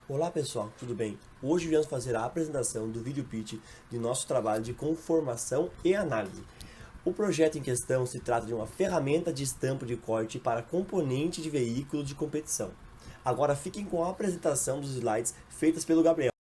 Olá pessoal, tudo bem? Hoje viemos fazer a apresentação do vídeo pitch de nosso trabalho de conformação e análise. O projeto em questão se trata de uma ferramenta de estampo de corte para componente de veículo de competição. Agora fiquem com a apresentação dos slides feitas pelo Gabriel.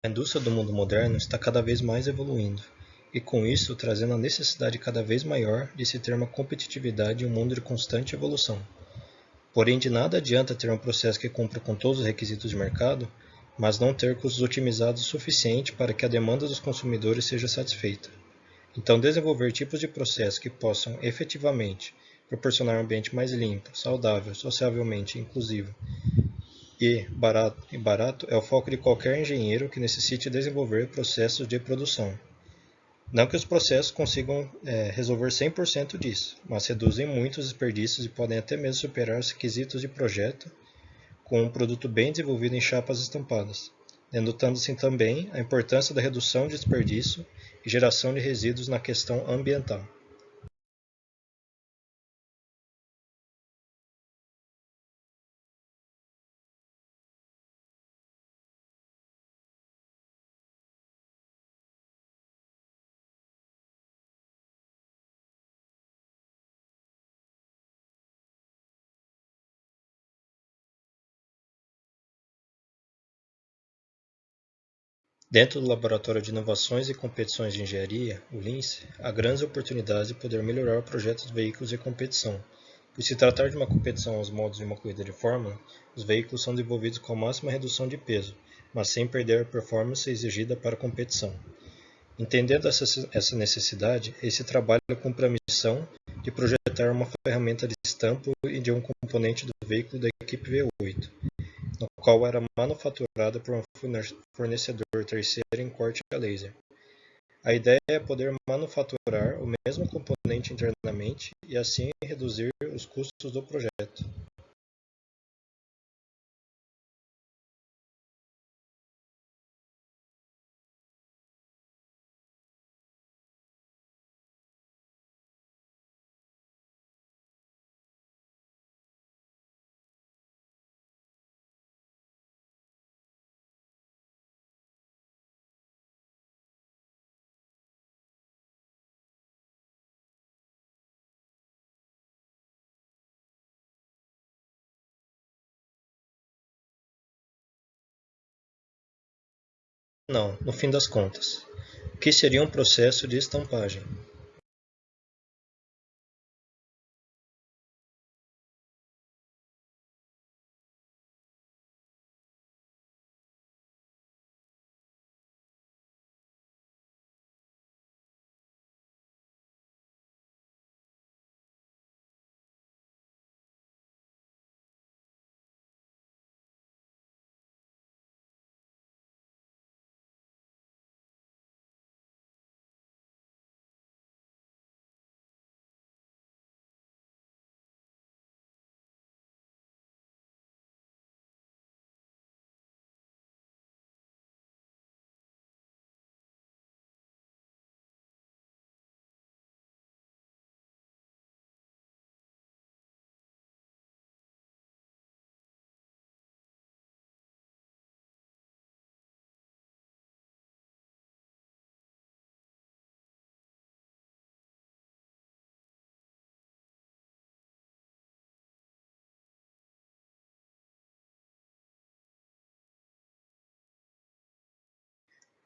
A indústria do mundo moderno está cada vez mais evoluindo, e com isso trazendo a necessidade cada vez maior de se ter uma competitividade em um mundo de constante evolução. Porém, de nada adianta ter um processo que cumpra com todos os requisitos de mercado, mas não ter custos otimizados o suficiente para que a demanda dos consumidores seja satisfeita. Então, desenvolver tipos de processo que possam efetivamente proporcionar um ambiente mais limpo, saudável, sociavelmente inclusivo e barato é o foco de qualquer engenheiro que necessite desenvolver processos de produção. Não que os processos consigam resolver 100% disso, mas reduzem muito os desperdícios e podem até mesmo superar os requisitos de projeto com um produto bem desenvolvido em chapas estampadas, denotando-se também a importância da redução de desperdício e geração de resíduos na questão ambiental. Dentro do Laboratório de Inovações e Competições de Engenharia, o LINCE, há grandes oportunidades de poder melhorar o projeto dos veículos de competição. Por se tratar de uma competição aos moldes de uma corrida de fórmula, os veículos são desenvolvidos com a máxima redução de peso, mas sem perder a performance exigida para a competição. Entendendo essa necessidade, esse trabalho cumpre a missão de projetar uma ferramenta de estampo e de um componente do veículo da equipe V8, no qual era manufaturada por um fornecedor terceiro em corte a laser. A ideia é poder manufaturar o mesmo componente internamente e assim reduzir os custos do projeto. não, no fim das contas. O que seria um processo de estampagem?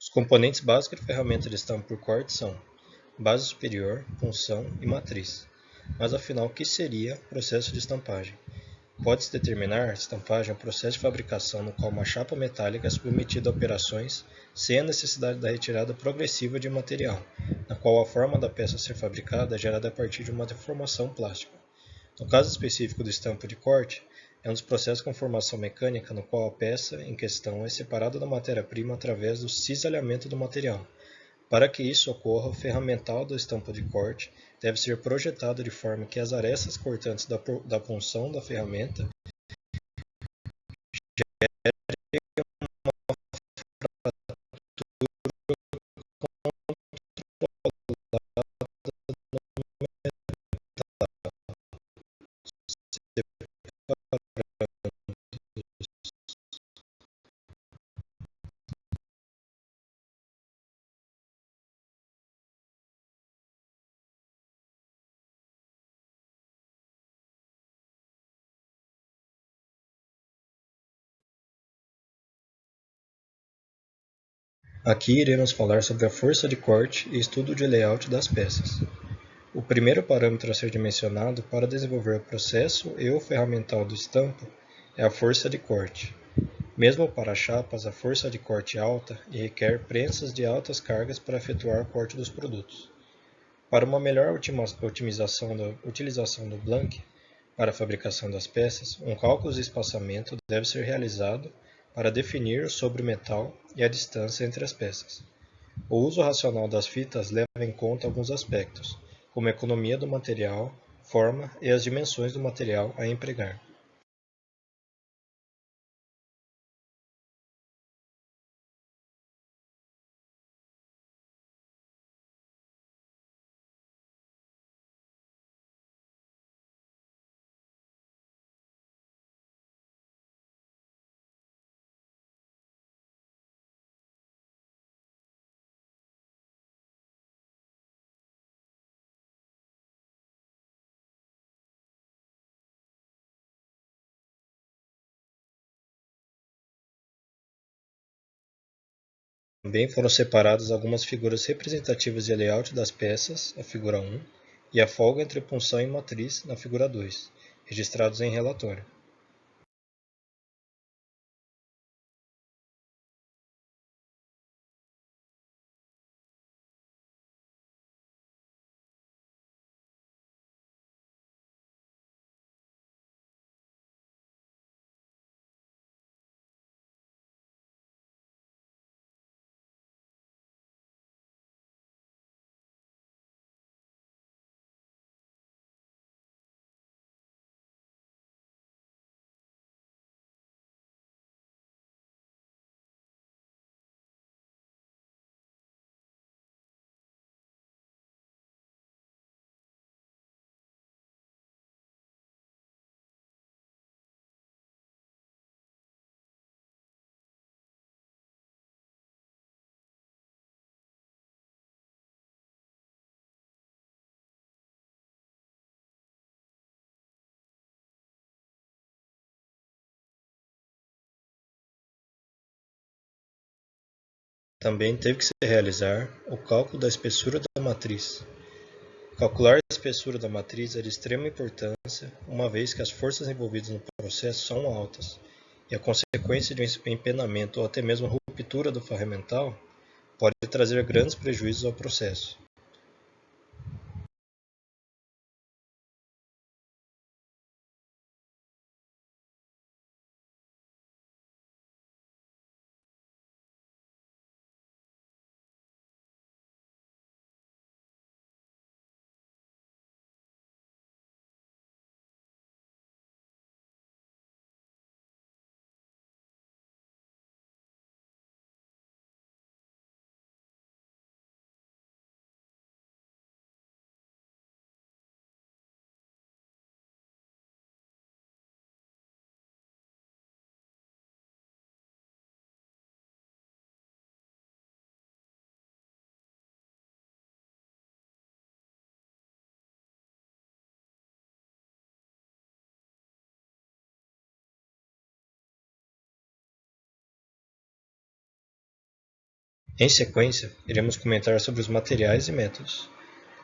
Os componentes básicos da ferramenta de estampa por corte são base superior, punção e matriz. Mas afinal, o que seria processo de estampagem? Pode-se determinar que estampagem é um processo de fabricação no qual uma chapa metálica é submetida a operações sem a necessidade da retirada progressiva de material, na qual a forma da peça a ser fabricada é gerada a partir de uma deformação plástica. No caso específico do estampo de corte, é um dos processos com formação mecânica no qual a peça em questão é separada da matéria-prima através do cisalhamento do material. Para que isso ocorra, o ferramental do estampo de corte deve ser projetado de forma que as arestas cortantes da punção da ferramenta Aqui iremos falar sobre a força de corte e estudo de layout das peças. O primeiro parâmetro a ser dimensionado para desenvolver o processo e o ferramental do estampo é a força de corte. Mesmo para chapas, a força de corte é alta e requer prensas de altas cargas para efetuar o corte dos produtos. Para uma melhor utilização do blank para a fabricação das peças, um cálculo de espaçamento deve ser realizado para definir sobre o metal e a distância entre as peças. O uso racional das fitas leva em conta alguns aspectos, como a economia do material, forma e as dimensões do material a empregar. Também foram separadas algumas figuras representativas de layout das peças, a figura 1, e a folga entre punção e matriz, na figura 2, registrados em relatório. Também teve que se realizar o cálculo da espessura da matriz. Calcular a espessura da matriz é de extrema importância, uma vez que as forças envolvidas no processo são altas, e a consequência de um empenamento ou até mesmo ruptura do ferramental pode trazer grandes prejuízos ao processo. Em sequência, iremos comentar sobre os materiais e métodos.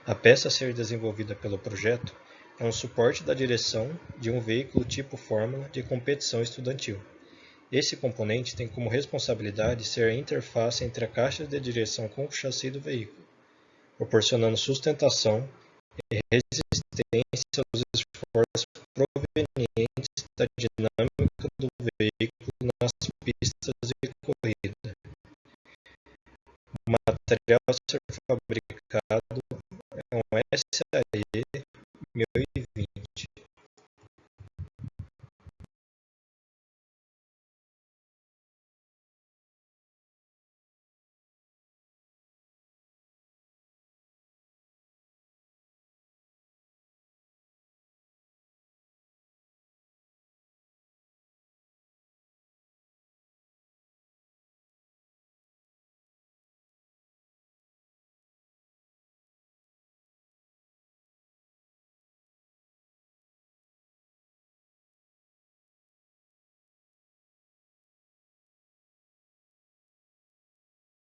A peça a ser desenvolvida pelo projeto é um suporte da direção de um veículo tipo Fórmula de competição estudantil. Esse componente tem como responsabilidade ser a interface entre a caixa de direção com o chassi do veículo, proporcionando sustentação e resistência aos esforços provenientes da dinâmica do veículo nas pistas de corrida. O material a ser fabricado é um SAE 1020.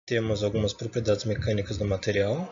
Temos algumas propriedades mecânicas do material.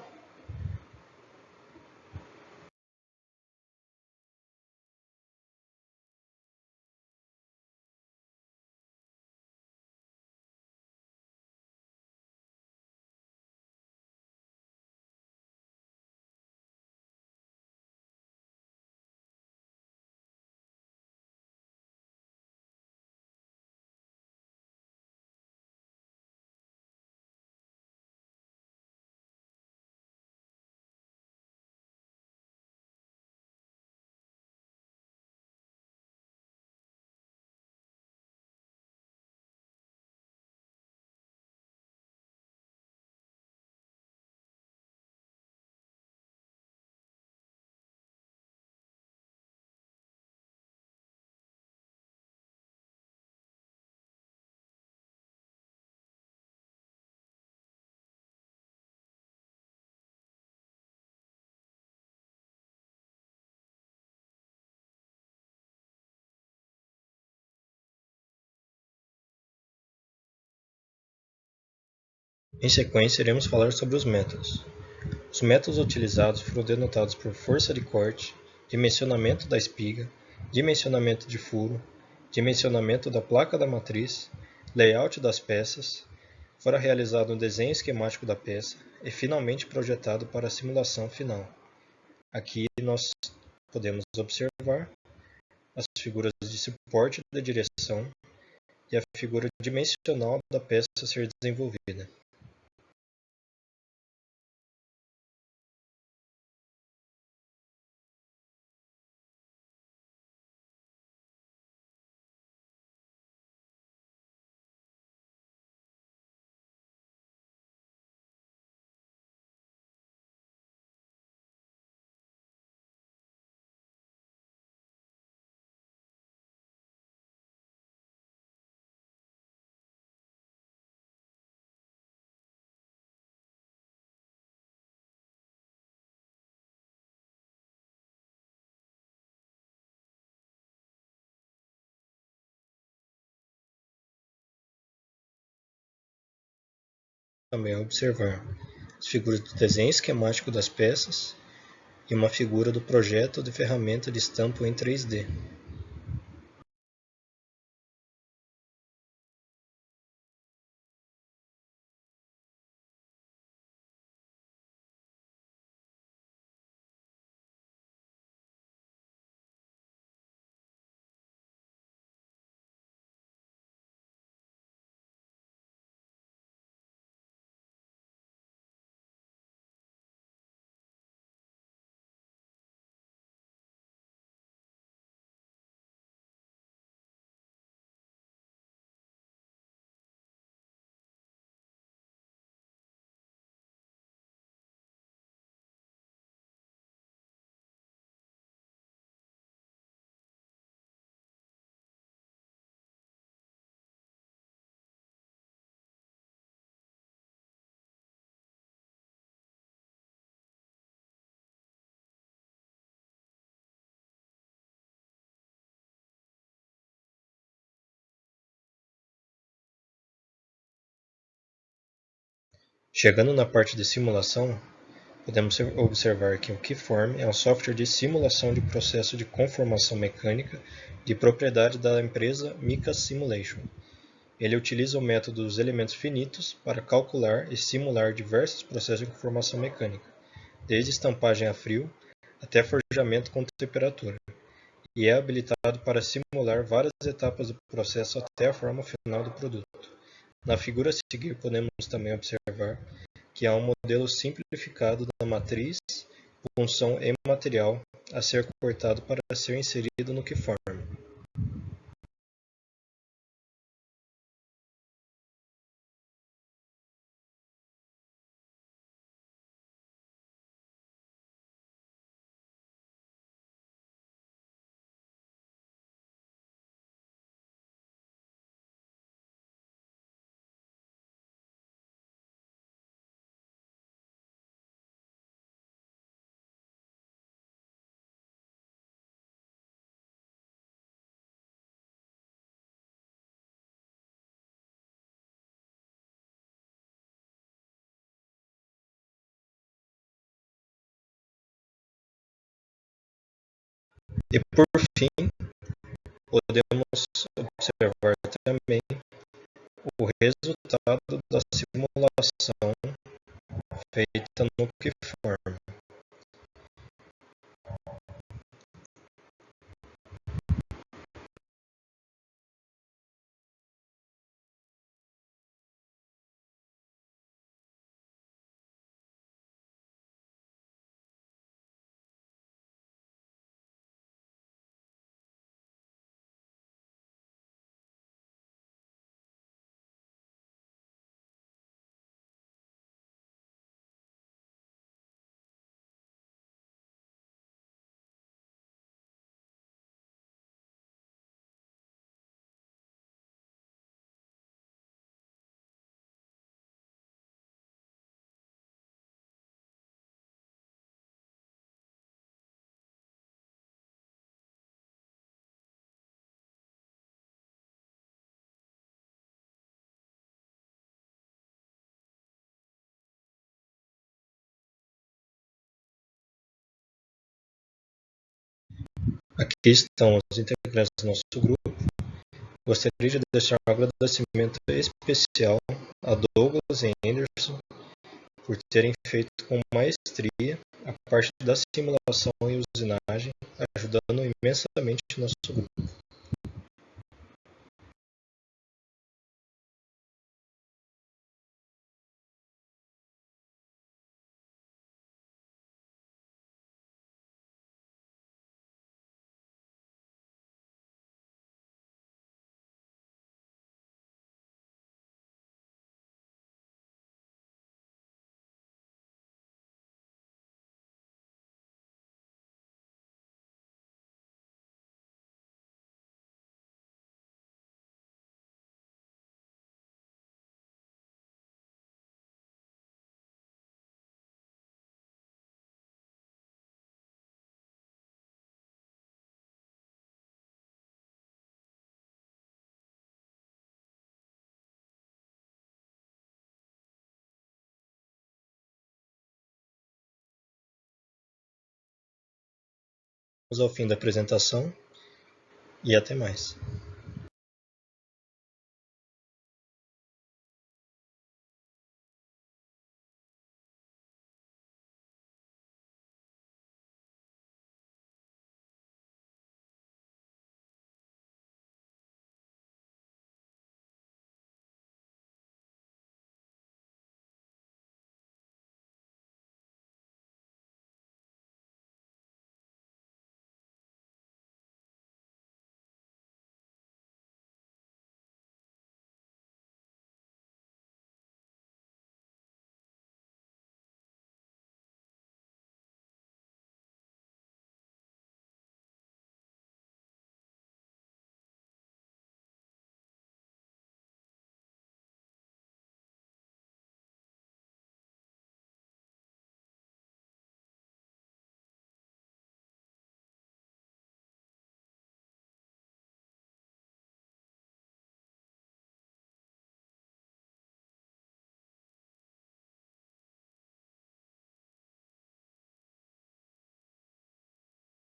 Em sequência, iremos falar sobre os métodos. Os métodos utilizados foram denotados por força de corte, dimensionamento da espiga, dimensionamento de furo, dimensionamento da placa da matriz, layout das peças, fora realizado um desenho esquemático da peça e finalmente projetado para a simulação final. Aqui nós podemos observar as figuras de suporte da direção e a figura dimensional da peça a ser desenvolvida. também a observar as figuras do desenho esquemático das peças e uma figura do projeto de ferramenta de estampo em 3D. Chegando na parte de simulação, podemos observar que o Keyform é um software de simulação de processo de conformação mecânica de propriedade da empresa Mica Simulation. Ele utiliza o método dos elementos finitos para calcular e simular diversos processos de conformação mecânica, desde estampagem a frio até forjamento com temperatura, e é habilitado para simular várias etapas do processo até a forma final do produto. Na figura a seguir, podemos também observar que há um modelo simplificado da matriz, punção e material a ser cortado para ser inserido no Keyform. E por fim, podemos observar também o resultado da simulação feita no Keyform. Aqui estão os integrantes do nosso grupo. Gostaria de deixar um agradecimento especial a Douglas e Anderson por terem feito com maestria a parte da simulação e usinagem, ajudando imensamente o nosso grupo. Ao fim da apresentação e até mais.